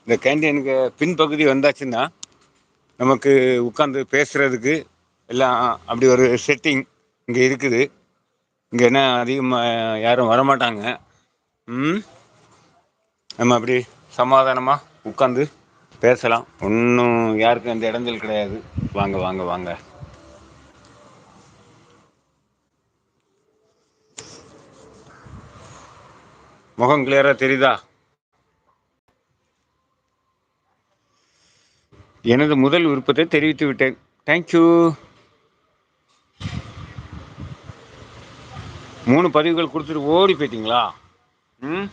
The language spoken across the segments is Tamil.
இந்த கேண்டீனுக்கு பின்பகுதி வந்தாச்சுன்னா நமக்கு உட்காந்து பேசுறதுக்கு எல்லாம் அப்படி ஒரு செட்டிங் இங்கே இருக்குது. இங்கே என்ன அதிகமாக யாரும் வரமாட்டாங்க. நம்ம அப்படி சமாதானமாக உட்காந்து பேசலாம். ஒன்றும் யாருக்கும் அந்த இடைஞ்சல் கிடையாது. வாங்க வாங்க வாங்க. முகம் கிளியரா தெரியுதா? எனது முதல் விருப்பத்தை தெரிவித்து விட்டேன். தேங்க்யூ. 3 பதிவுகள் கொடுத்துட்டு ஓடி போயிட்டீங்களா? ம்.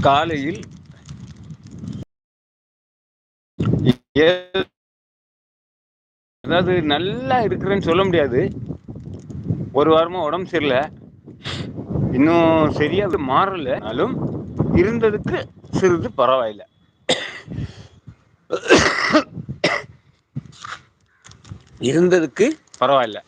காலையில் அதாவது நல்லா இருக்கிறேன்னு சொல்ல முடியாது. ஒரு வாரமா உடம்பு சரியில்லை, இன்னும் சரியா மாறலனாலும் இருந்ததுக்கு சிறிது பரவாயில்லை. இருந்ததுக்கு பரவாயில்ல.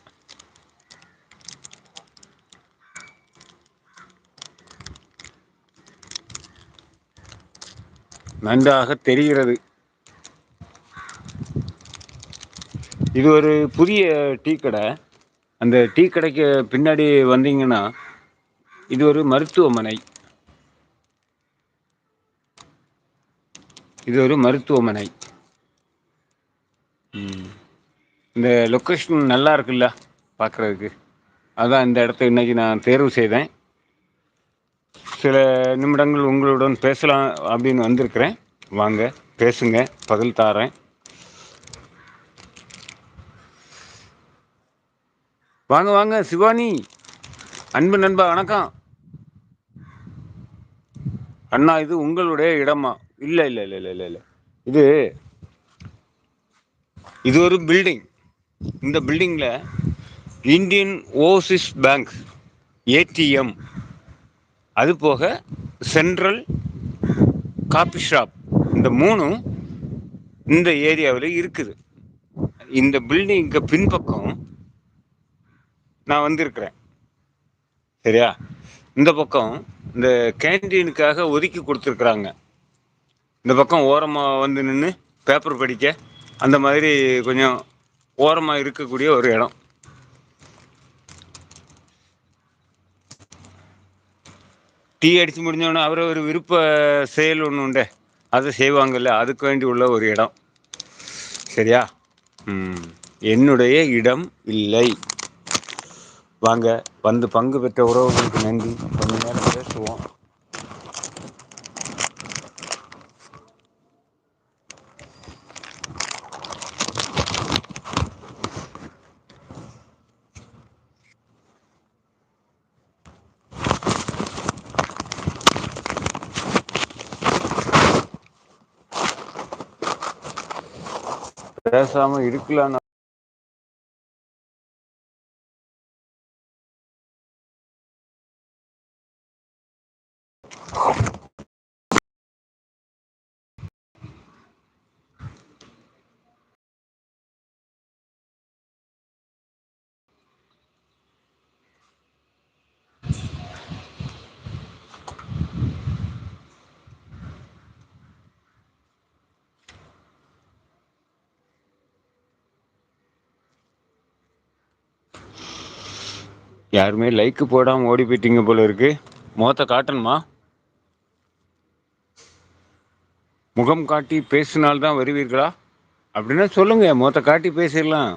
நன்றாக தெரிகிறது. இது ஒரு புதிய டீ கடை. அந்த டீ கடைக்கு பின்னாடி வந்தீங்கன்னா இது ஒரு மருத்துவமனை. இது ஒரு மருத்துவமனை. இந்த லொக்கேஷன் நல்லா இருக்குல்ல பார்க்குறதுக்கு. அதான் இந்த இடத்த இன்னைக்கு நான் தேர்வு செய்தேன். சில நிமிடங்கள் உங்களுடன் பேசலாம் அப்படின்னு வந்திருக்கிறேன். வாங்க பேசுங்க, பதில் தாரேன். வாங்க வாங்க சிவானி, அன்பு நண்பா, வணக்கம். அண்ணா, இது உங்களுடைய இடமா? இல்லை இல்லை இல்லை இல்லை இல்லை இல்லை, இது இது ஒரு பில்டிங். இந்த பில்டிங்கில் இந்தியன் ஓவர்சீஸ் பேங்க், ஏடிஎம், அது போக சென்ட்ரல் காபி ஷாப், இந்த மூணும் இந்த ஏரியாவில் இருக்குது. இந்த பில்டிங்க்கு பின்பக்கம் நான் வந்திருக்கிறேன். சரியா? இந்த பக்கம் இந்த கேண்டீனுக்காக ஒதுக்கி கொடுத்துருக்குறாங்க. இந்த பக்கம் ஓரமாக வந்து நின்று பேப்பர் படிக்க அந்த மாதிரி கொஞ்சம் ஓரமாக இருக்கக்கூடிய ஒரு இடம். டீ அடித்து முடிஞ்சோடனே அவரை ஒரு விருப்ப செயல் ஒன்று உண்டு, அதை செய்வாங்கல்ல, அதுக்கு வேண்டி உள்ள ஒரு இடம். சரியா? என்னுடைய இடம் இல்லை. வாங்க, வந்து பங்கு பெற்ற உறவுகளுக்கு நன்றி. கொஞ்ச நேரம் பேசுவோம். பேசாம இருக்கலாம். யாருமே லைக் போடாமல் ஓடி போயிட்டீங்க போல இருக்கு. முகத்தை காட்டணுமா? முகம் காட்டி பேசினால்தான் வருவீர்களா? அப்படின்னா சொல்லுங்க, முகத்தை காட்டி பேசிடலாம்.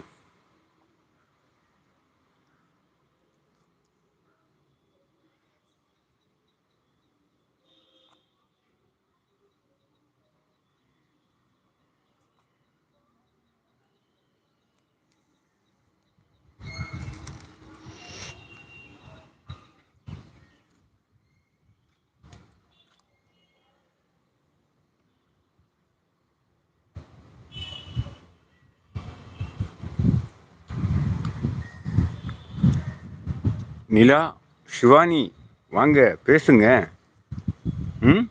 நிலா, சிவானி, வாங்க பேசுங்க. ம்.